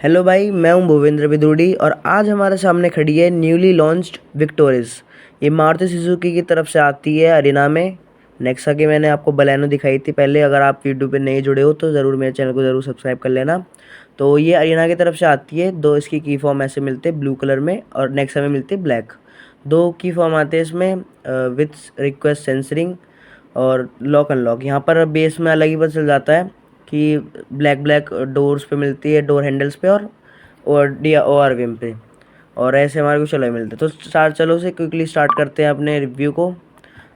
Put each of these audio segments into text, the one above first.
Hello भाई, मैं हूं भूपेंद्र बिदुड़ी और आज हमारे सामने खड़ी है न्यूली लॉन्च्ड विक्टोरिस। ये मारुति सुजुकी की तरफ से आती है अरीना में। नेक्सा की मैंने आपको बलेनो दिखाई थी पहले। अगर आप यूट्यूब पे नए जुड़े हो तो ज़रूर मेरे चैनल को ज़रूर सब्सक्राइब कर लेना। तो ये अरीना की तरफ से आती है। दो इसकी की फॉर्म ऐसे मिलते हैं, ब्लू कलर में, और नेक्सा में मिलती है ब्लैक। दो की फॉर्म आते हैं इसमें, विथ रिक्वेस्ट सेंसरिंग और लॉक अनलॉक। यहाँ पर बेस में अलग ही पता चल जाता है कि ब्लैक ब्लैक डोर्स पे मिलती है, डोर हैंडल्स पे और D O R V M पे। और ऐसे हमारे को चलो मिलते हैं। तो चलो से क्विकली स्टार्ट करते हैं अपने रिव्यू को।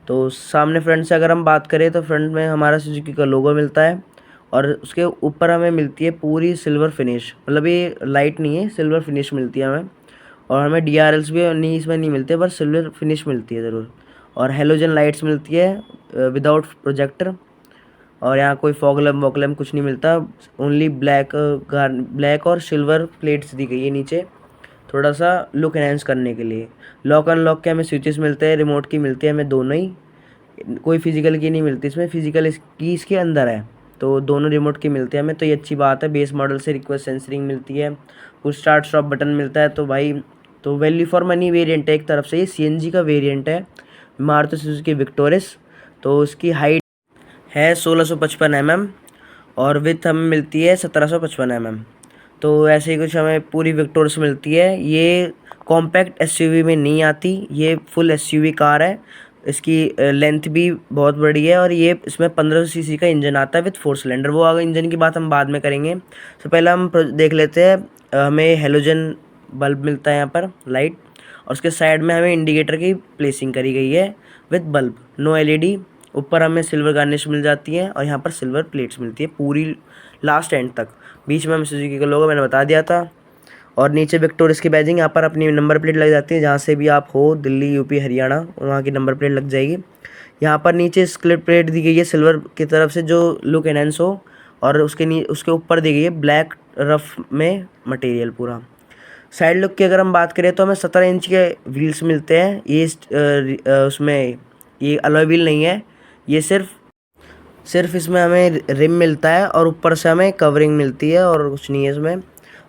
तो सामने फ्रंट से अगर हम बात करें तो फ्रंट में हमारा सुजुकी का लोगो मिलता है और उसके ऊपर हमें मिलती है पूरी सिल्वर फिनिश। मतलब ये लाइट नहीं है, सिल्वर फिनिश मिलती है हमें। और हमें डी आर एल्स भी नहीं, इसमें नहीं मिलते, पर सिल्वर फिनिश मिलती है ज़रूर। और हेलोजन लाइट्स मिलती है विदाउट प्रोजेक्टर। और यहाँ कोई फॉग लैम्प वॉग लैम्प कुछ नहीं मिलता। ओनली ब्लैक और सिल्वर प्लेट्स दी गई है नीचे, थोड़ा सा लुक एनहेंस करने के लिए। लॉक अनलॉक के हमें स्विचेस मिलते हैं, रिमोट की मिलती है हमें दोनों ही। कोई फिजिकल की नहीं मिलती इसमें, फिजिकल की इसके अंदर है। तो दोनों रिमोट की मिलती है हमें, तो ये अच्छी बात है। बेस मॉडल से रिक्वेस्ट सेंसरिंग मिलती है, कुछ स्टार्ट स्टॉप बटन मिलता है। तो भाई, तो वैल्यू फॉर मनी वेरिएंट है एक तरफ से। ये सीएनजी का वेरिएंट है मारुति सुजुकी विक्टोरिस। तो उसकी हाइट है 1655 mm और विथ हमें मिलती है 1755 mm। तो ऐसे ही कुछ हमें पूरी विक्टोरिस मिलती है। ये कॉम्पैक्ट एसयूवी में नहीं आती, ये फुल एसयूवी कार है। इसकी लेंथ भी बहुत बड़ी है और ये इसमें 1500 सीसी का इंजन आता है विथ 4 सिलेंडर। वो आगे इंजन की बात हम बाद में करेंगे। तो पहले हम देख लेते हैं। हमें हेलोजन बल्ब मिलता है यहाँ पर, लाइट। और उसके साइड में हमें इंडिकेटर की प्लेसिंग करी गई है विथ बल्ब, नो एलईडी। ऊपर हमें सिल्वर गार्निश मिल जाती है और यहाँ पर सिल्वर प्लेट्स मिलती है पूरी लास्ट एंड तक। बीच में हमें सुजुकी का लोगो मैंने बता दिया था। और नीचे विक्टोरिस की बैजिंग, यहाँ पर अपनी नंबर प्लेट लग जाती है। जहाँ से भी आप हो, दिल्ली, यूपी, हरियाणा, वहाँ की नंबर प्लेट लग जाएगी। यहाँ पर नीचे स्क्लिप प्लेट दी गई है सिल्वर की तरफ से, जो लुक एनहेंस हो। और उसके ऊपर दी गई है ब्लैक रफ में मटेरियल पूरा। साइड लुक की अगर हम बात करें तो हमें 17 इंच के व्हील्स मिलते हैं। ये उसमें ये अलॉय व्हील नहीं है, ये सिर्फ इसमें हमें रिम मिलता है और ऊपर से हमें कवरिंग मिलती है और कुछ नहीं है इसमें।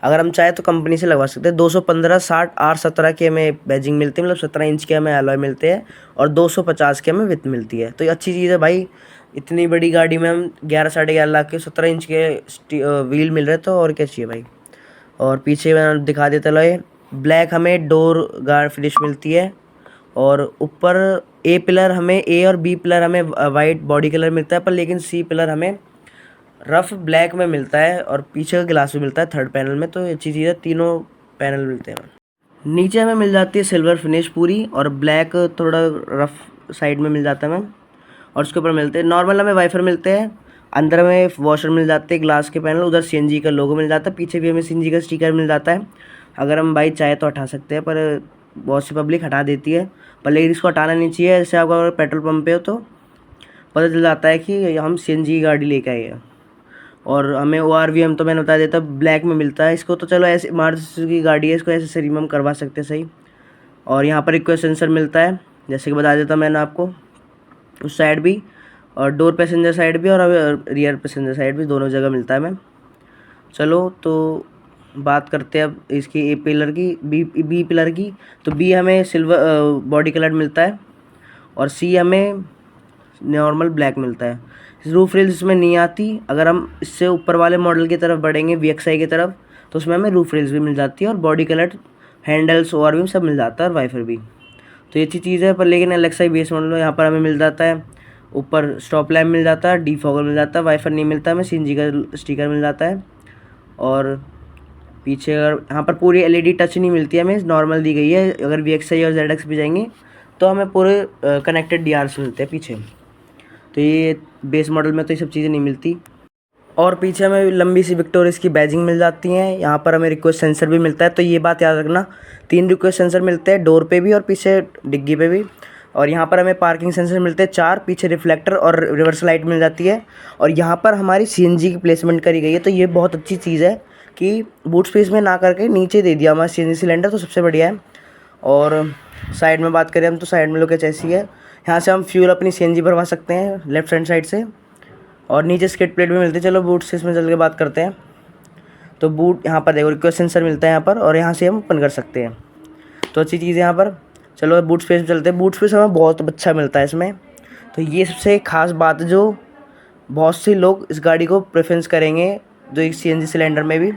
अगर हम चाहे तो कंपनी से लगवा सकते हैं। 215 60 R17 की हमें बैजिंग मिलती है, मतलब 17 इंच के हमें अलॉय मिलते हैं। और 250 के हमें विथ मिलती है। तो ये अच्छी चीज़ है भाई। इतनी बड़ी गाड़ी में हम 11 साढ़े 11 लाख के 17 इंच के व्हील मिल रहे, तो और क्या चाहिए भाई। और पीछे मैं दिखा देता लॉय, ब्लैक हमें डोर गार्ड फिनिश मिलती है। और ऊपर ए पिलर हमें, ए और बी पिलर हमें वाइट बॉडी कलर मिलता है, पर लेकिन सी पिलर हमें रफ ब्लैक में मिलता है। और पीछे का ग्लास भी मिलता है थर्ड पैनल में। तो अच्छी चीज़ है, तीनों पैनल मिलते हैं। नीचे हमें मिल जाती है सिल्वर फिनिश पूरी, और ब्लैक थोड़ा रफ साइड में मिल जाता है हमें। और उसके ऊपर मिलते हैं नॉर्मल हमें वाइफर मिलते हैं। अंदर में वॉशर मिल जाते हैं, ग्लास के पैनल। उधर सीएनजी का लोगो मिल जाता है, पीछे भी हमें सीएनजी का स्टिकर मिल जाता है। अगर हम भाई चाहे तो हटा सकते हैं, पर बहुत सी पब्लिक हटा देती है। पर लेकिन इसको हटाना नहीं चाहिए। जैसे आप अगर पेट्रोल पंप पे हो तो पता चल जाता है कि हम सीएनजी की गाड़ी लेके आए हैं। और हमें ORVM तो मैंने बता देता ब्लैक में मिलता है। इसको तो चलो ऐसे मारुति सुजुकी की गाड़ी है, इसको ऐसे से रिमूव करवा सकते हैं सही। और यहाँ पर रिक्वेस्ट सेंसर मिलता है, जैसे कि बता देता मैंने आपको। उस साइड भी, और डोर पैसेंजर साइड भी और रियर पैसेंजर साइड भी, दोनों जगह मिलता है हमें। चलो तो बात करते हैं अब इसकी ए पिलर की, बी पिलर की। तो बी हमें सिल्वर बॉडी कलर मिलता है और सी हमें नॉर्मल ब्लैक मिलता है। रूफ रेल्स इसमें नहीं आती। अगर हम इससे ऊपर वाले मॉडल की तरफ बढ़ेंगे, VXI की तरफ, तो उसमें हमें रूफ रेल्स भी मिल जाती है और बॉडी कलर हैंडल्स और भी सब मिल जाता है, और वाइफर भी। तो ये अच्छी चीज़ है। पर लेकिन LXI बेस मॉडल में यहाँ पर हमें मिल जाता है ऊपर स्टॉप लैम्प मिल जाता है, डिफॉगर मिल जाता है, वाइफर नहीं मिलता हमें, सीएनजी का स्टिकर मिल जाता है। और पीछे अगर यहाँ पर पूरी LED टच नहीं मिलती है हमें, नॉर्मल दी गई है। अगर VXI और ZX भी जाएंगे तो हमें पूरे कनेक्टेड DRs मिलते हैं पीछे। तो ये बेस मॉडल में तो ये सब चीज़ें नहीं मिलती। और पीछे हमें लंबी सी विक्टोरिस की बैजिंग मिल जाती हैं। यहाँ पर हमें रिक्वेस्ट सेंसर भी मिलता है। तो ये बात याद रखना, 3 रिक्वेस्ट सेंसर मिलते हैं, डोर पे भी और पीछे डिग्गी पे भी। और यहाँ पर हमें पार्किंग सेंसर मिलते हैं 4, पीछे रिफ्लेक्टर और रिवर्स लाइट मिल जाती है। और यहाँ पर हमारी CNG की प्लेसमेंट करी गई है। तो ये बहुत अच्छी चीज़ है कि बूट स्पेस में ना करके नीचे दे दिया हमारा CNG सिलेंडर, तो सबसे बढ़िया है। और साइड में बात करें हम, तो साइड में लोग ऐसी है, यहाँ से हम फ्यूल अपनी CNG भरवा सकते हैं लेफ्ट हैंड साइड से। और नीचे स्किड प्लेट भी मिलती है। चलो बूट स्पेस में चल के बात करते हैं। तो बूट यहाँ पर देखो रिक्वेस्ट सेंसर मिलता है यहाँ पर, और यहाँ से हम ओपन कर सकते हैं। तो अच्छी चीज़ है यहाँ पर। चलो बूट स्पेस में चलते हैं। बूट स्पेस हमें बहुत अच्छा मिलता है इसमें। तो ये सबसे ख़ास बात है जो बहुत से लोग इस गाड़ी को प्रेफरेंस करेंगे, जो एक CNG सिलेंडर में भी।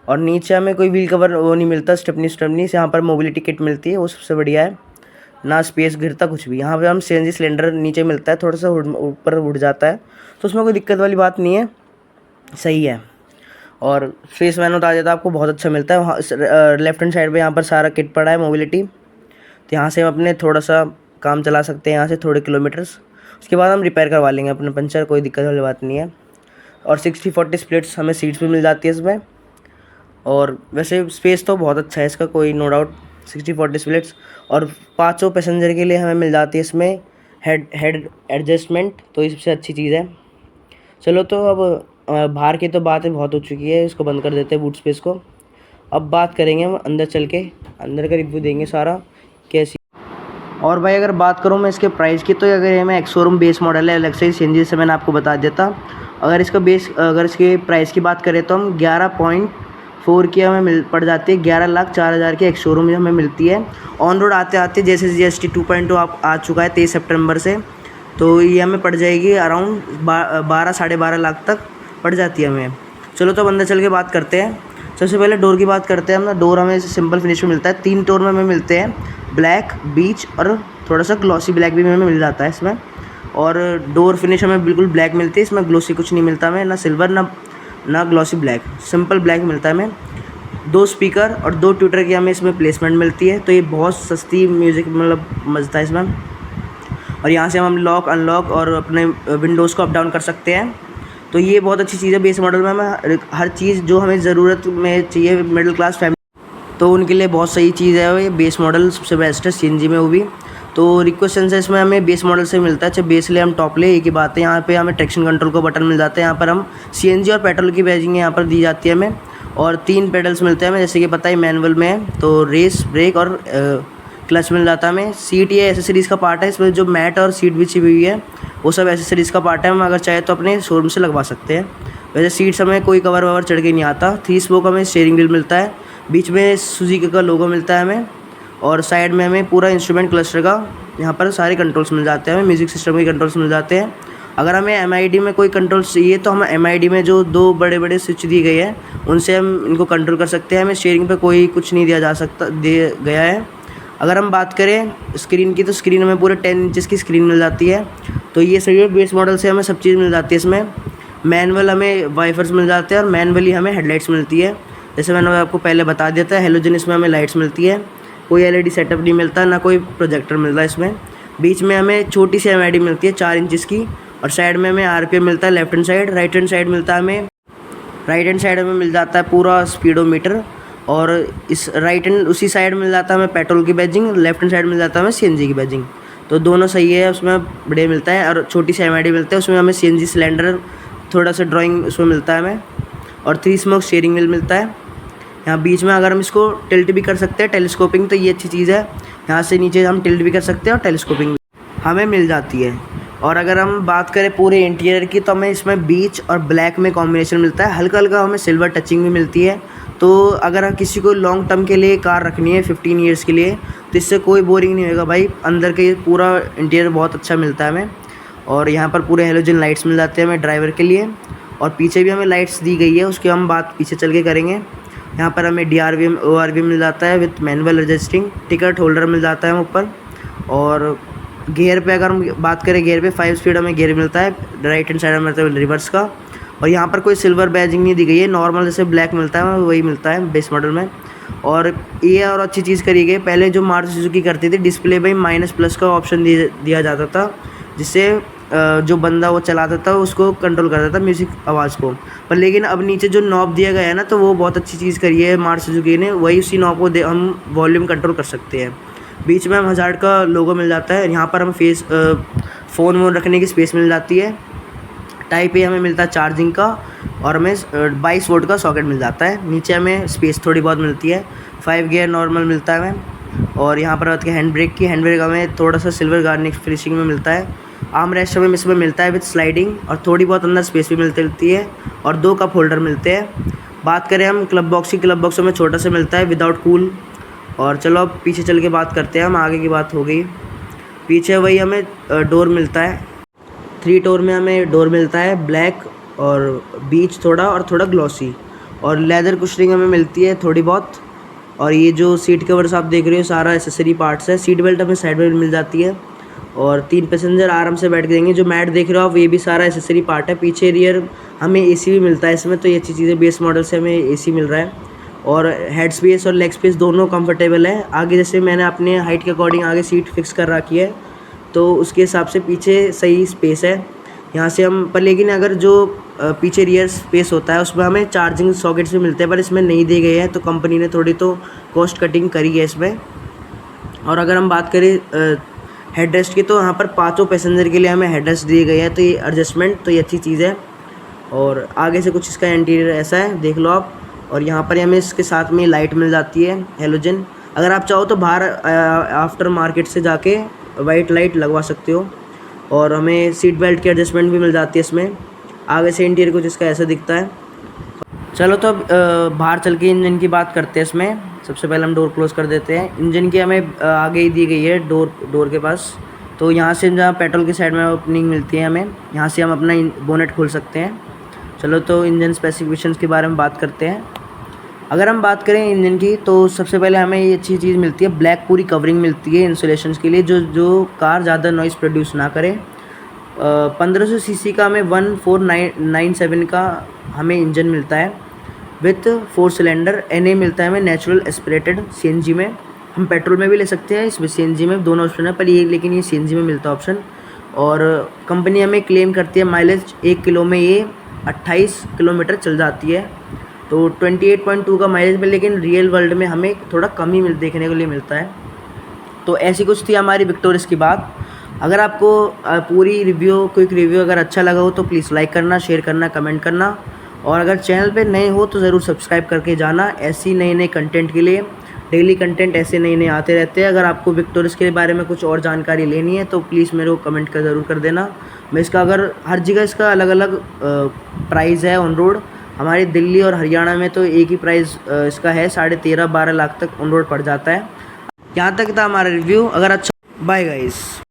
और नीचे हमें कोई व्हील कवर वो नहीं मिलता, स्टेपनी से यहाँ पर मोबिलिटी किट मिलती है, वो सबसे बढ़िया है। ना स्पेस गिरता कुछ भी। यहाँ पे हम CNG सिलेंडर नीचे मिलता है, थोड़ा सा ऊपर उठ जाता है, तो उसमें कोई दिक्कत वाली बात नहीं है, सही है। और फेस मैनुअल आ जाता है आपको, बहुत अच्छा मिलता है। वहाँ लेफ्ट हैंड साइड पे यहाँ पर सारा किट पड़ा है मोबिलिटी, तो यहाँ से हम अपने थोड़ा सा काम चला सकते हैं, यहाँ से थोड़े किलोमीटर्स। उसके बाद हम रिपेयर करवा लेंगे अपने पंचर, कोई दिक्कत वाली बात नहीं है। और 60-40 स्प्लिट्स हमें सीट्स भी मिल जाती है इसमें। और वैसे स्पेस तो बहुत अच्छा है इसका, कोई नो डाउट। 60-40 स्प्लिट्स, और 5 पैसेंजर के लिए हमें मिल जाती है इसमें हेड एडजस्टमेंट, तो ये सबसे अच्छी चीज़ है। चलो तो अब बाहर की तो बातें बहुत हो चुकी है, इसको बंद कर देते हैं बूट स्पेस को। अब बात करेंगे हम अंदर चल के, अंदर का रिव्यू देंगे सारा कैसी। और भाई अगर बात करूँ मैं इसके प्राइस की, तो अगर ये मैं एक्स शोरूम बेस मॉडल है अलग से CNG से मैंने आपको बता देता। अगर इसके प्राइस की बात करें तो हम 11.4 की हमें पड़ जाती है, 11,04,000 की एक्स शोरूम में हमें मिलती है। ऑन रोड आते आते जैसे GST 2.2 आप आ चुका है 23 सितंबर से, तो ये हमें पड़ जाएगी अराउंड 12-12.5 लाख तक पड़ जाती है हमें। चलो तो अंदर चल के बात करते हैं। सबसे पहले डोर की बात करते हैं हम ना। डोर हमें सिंपल फिनिश में मिलता है, 3 टोन में हमें मिलते हैं, ब्लैक, बीच और थोड़ा सा ग्लॉसी ब्लैक भी हमें मिल जाता है इसमें। और डोर फिनिश हमें बिल्कुल ब्लैक मिलती है, इसमें ग्लॉसी कुछ नहीं मिलता हमें, ना सिल्वर ना ग्लॉसी ब्लैक, सिंपल ब्लैक मिलता है हमें। 2 स्पीकर और 2 ट्विटर की हमें इसमें प्लेसमेंट मिलती है, तो ये बहुत सस्ती म्यूज़िक मतलब मज़ता है इसमें। और यहाँ से हम लॉक अनलॉक और अपने विंडोज़ को अप डाउन कर सकते हैं, तो ये बहुत अच्छी चीज़ है। बेस मॉडल में हमें हर चीज़ जो हमें ज़रूरत में चाहिए मिडिल क्लास फैमिली, तो उनके लिए बहुत सही चीज़ है। ये बेस मॉडल सबसे बेस्ट है CNG में, वो भी। तो रिक्वेस्ट सेंसर इसमें हमें बेस मॉडल से मिलता है, चाहे बेस ले हम टॉप ले, एक ही बात है। यहाँ पे हमें ट्रैक्शन कंट्रोल का बटन मिल जाता है, यहाँ पर हम CNG और पेट्रोल की बैजिंग यहाँ पर दी जाती है हमें। और 3 पेडल्स मिलते हैं हमें, जैसे कि पता है मैनुअल में है, तो रेस, ब्रेक और क्लच मिल जाता है हमें। सीट ये एसेसरीज़ का पार्ट है, इसमें जो मैट और सीट बिछी हुई है वो सब एसेसरीज़ का पार्ट है, हम अगर चाहे तो अपने शोरूम से लगवा सकते हैं। वैसे सीट्स हमें कोई कवर ववर चढ़ के नहीं आता। 3 स्पोक हमें स्टीयरिंग व्हील मिलता है, बीच में सुजुकी का लोगो मिलता है हमें, और साइड में हमें पूरा इंस्ट्रूमेंट क्लस्टर का यहाँ पर सारे कंट्रोल्स मिल जाते हैं हमें, म्यूज़िक सिस्टम के कंट्रोल्स मिल जाते हैं। अगर हमें MID में कोई कंट्रोल चाहिए तो हम MID में जो 2 बड़े बड़े स्विच दिए गए हैं उनसे हम इनको कंट्रोल कर सकते हैं। हमें स्टीयरिंग पे कोई कुछ नहीं दिया गया है। अगर हम बात करें स्क्रीन की, तो स्क्रीन हमें पूरे 10 इंचेस की स्क्रीन मिल जाती है, तो ये सही है। बेस मॉडल से हमें सब चीज़ मिल जाती है इसमें। मैनुअल हमें वाइफर्स मिल जाते हैं, और मैनुअली हमें हेडलाइट्स मिलती है, जैसे मैंने आपको पहले बता दिया था। हेलोजन इसमें हमें लाइट्स मिलती है, कोई LED सेटअप नहीं मिलता, ना कोई प्रोजेक्टर मिलता है इसमें। बीच में हमें छोटी सी MID मिलती है 4 इंचेस की, और साइड में हमें RPM मिलता है left hand side. Right hand side मिलता है हमें, राइट हैंड साइड में मिल जाता है पूरा स्पीडोमीटर, और इस राइट हैंड उसी साइड मिल जाता है हमें पेट्रोल की बैजिंग, लेफ्ट हैंड साइड मिल जाता है हमें CNG की बैजिंग। तो दोनों सही है, उसमें बढ़िया मिलता है। और छोटी सी MID मिलता है, उसमें हमें CNG सिलेंडर थोड़ा सा ड्राइंग उसमें मिलता है हमें, और 3 स्मोक स्टीयरिंग व्हील मिलता है। यहाँ बीच में अगर हम इसको टिल्ट भी कर सकते हैं, टेलीस्कोपिंग, तो ये अच्छी चीज़ है। यहाँ से नीचे हम टिल्ट भी कर सकते हैं और टेलीस्कोपिंग हमें मिल जाती है। और अगर हम बात करें पूरे इंटीरियर की, तो हमें इसमें बीच और ब्लैक में कॉम्बिनेशन मिलता है, हल्का हल्का हमें सिल्वर टचिंग भी मिलती है। तो अगर किसी को लॉन्ग टर्म के लिए कार रखनी है 15 ईयर्स के लिए, तो इससे कोई बोरिंग नहीं होगा भाई। अंदर के पूरा इंटीरियर बहुत अच्छा मिलता है हमें। और यहाँ पर पूरे हेलोजन लाइट्स मिल जाते हैं हमें ड्राइवर के लिए, और पीछे भी हमें लाइट्स दी गई है, उसकी हम बात पीछे चल के करेंगे। यहाँ पर हमें DRV ORV मिल जाता है with manual adjusting, ticket holder मिल जाता है हम ऊपर। और गियर पे अगर हम बात करें, गियर पे 5 स्पीड हमें गियर मिलता है, राइट हैंड साइड में मतलब रिवर्स का। और यहाँ पर कोई सिल्वर बैजिंग नहीं दी गई है, नॉर्मल जैसे ब्लैक मिलता है वही मिलता है बेस मॉडल में। और ये और अच्छी चीज़ करी गई, पहले जो मारुति सुजुकी करती थी डिस्प्ले में माइनस+ का ऑप्शन दिया जाता था, जिससे जो बंदा वो चलाता था उसको कंट्रोल करता था म्यूज़िक आवाज़ को। पर लेकिन अब नीचे जो नॉब दिया गया है ना, तो वो बहुत अच्छी चीज़ करी है मारुति सुजुकी ने, वही उसी नॉब को हम वॉल्यूम कंट्रोल कर सकते हैं। बीच में हम हज़ार्ड का लोगो मिल जाता है, यहाँ पर हम फ़ोन वोन रखने की स्पेस मिल जाती है। टाइप ए हमें मिलता है चार्जिंग का, और हमें 22 वोल्ट का सॉकेट मिल जाता है। नीचे हमें स्पेस थोड़ी बहुत मिलती है, 5 गियर नॉर्मल मिलता है हमें। और यहाँ पर बात की हैंड ब्रेक हमें थोड़ा सा सिल्वर गार्निश फिनिशिंग में मिलता है। आर्म रेस्ट हमें इसमें मिलता है विथ स्लाइडिंग, और थोड़ी बहुत अंदर स्पेस भी मिलती है, और 2 कप होल्डर मिलते हैं। बात करें हम क्लब बॉक्स की, क्लब बॉक्स में छोटा सा मिलता है विदाउट कूल। और चलो अब पीछे चल के बात करते हैं हम, आगे की बात हो गई। पीछे वही हमें डोर मिलता है, 3 डोर में हमें डोर मिलता है, ब्लैक और बीच थोड़ा और थोड़ा ग्लॉसी, और लेदर कुशनिंग हमें मिलती है थोड़ी बहुत। और ये जो सीट कवर्स आप देख रहे हो सारा एसेसरी पार्ट्स है। सीट बेल्ट हमें साइड में मिल जाती है, और 3 पैसेंजर आराम से बैठ के देंगे। जो मैट देख रहे हो आप ये भी सारा एसेसरी पार्ट है। पीछे रियर हमें एसी भी मिलता है इसमें, तो ये अच्छी चीज़ है, बेस मॉडल से हमें एसी मिल रहा है। और हेड स्पेस और लेग स्पेस दोनों कंफर्टेबल है। आगे जैसे मैंने अपने हाइट के अकॉर्डिंग आगे सीट फिक्स कर रखी है, तो उसके हिसाब से पीछे सही स्पेस है यहाँ से हम पर। लेकिन अगर जो पीछे रियर स्पेस होता है उसमें हमें चार्जिंग सॉकेट्स भी मिलते हैं, पर इसमें नहीं दिए गए हैं, तो कंपनी ने थोड़ी तो कॉस्ट कटिंग करी है इसमें। और अगर हम बात करें हेड रेस्ट की, तो यहाँ पर 5 पैसेंजर के लिए हमें हेड रेस्ट दिए गए हैं, तो ये एडजस्टमेंट तो ये अच्छी चीज़ है। और आगे से कुछ इसका इंटीरियर ऐसा है, देख लो आप। और यहाँ पर हमें इसके साथ में लाइट मिल जाती है हेलोजन। अगर आप चाहो तो बाहर आफ्टर मार्केट से जाके वाइट लाइट लगवा सकते हो। और हमें सीट बेल्ट की एडजस्टमेंट भी मिल जाती है इसमें। आगे से इंटीरियर कुछ इसका ऐसा दिखता है। चलो तो अब बाहर चल के इंजन की बात करते हैं इसमें। सबसे पहले हम डोर क्लोज़ कर देते हैं। इंजन की हमें आगे ही दी गई है डोर के पास, तो यहाँ से जहाँ पेट्रोल की साइड में ओपनिंग मिलती है हमें, यहाँ से हम अपना बोनेट खोल सकते हैं। चलो तो इंजन स्पेसिफिकेशंस के बारे में बात करते हैं। अगर हम बात करें इंजन की, तो सबसे पहले हमें ये अच्छी चीज़ मिलती है, ब्लैक पूरी कवरिंग मिलती है इंसुलेशन के लिए, जो कार ज़्यादा नॉइज़ प्रोड्यूस ना करे। 1500 सीसी का हमें 1497 का हमें इंजन मिलता है विथ 4 सिलेंडर। NA मिलता है हमें नेचुरल एस्पिरेटेड CNG में। हम पेट्रोल में भी ले सकते हैं, इसमें CNG में दोनों ऑप्शन है, पर ये लेकिन ये CNG में मिलता है ऑप्शन। और कंपनी हमें क्लेम करती है माइलेज 1 किलो में ये 28 किलोमीटर चल जाती है, तो 28.2 का माइलेज में, लेकिन रियल वर्ल्ड में हमें थोड़ा कम ही देखने के लिए मिलता है। तो ऐसी कुछ थी हमारी विक्टोरियस की बात। अगर आपको पूरी रिव्यू, क्विक रिव्यू अगर अच्छा लगा हो तो प्लीज़ लाइक करना, शेयर करना, कमेंट करना। और अगर चैनल पे नए हो तो ज़रूर सब्सक्राइब करके जाना, ऐसी नए कंटेंट के लिए। डेली कंटेंट ऐसे नए आते रहते हैं। अगर आपको विक्टोरियस के बारे में कुछ और जानकारी लेनी है तो प्लीज़ मेरे को कमेंट कर ज़रूर कर देना। मैं इसका अगर हर जगह इसका अलग अलग प्राइस है ऑन रोड। हमारी दिल्ली और हरियाणा में तो एक ही प्राइस इसका है, 13.5-12 लाख तक ऑन रोड पड़ जाता है। यहाँ तक था हमारा रिव्यू। अगर अच्छा, बाय गाइस।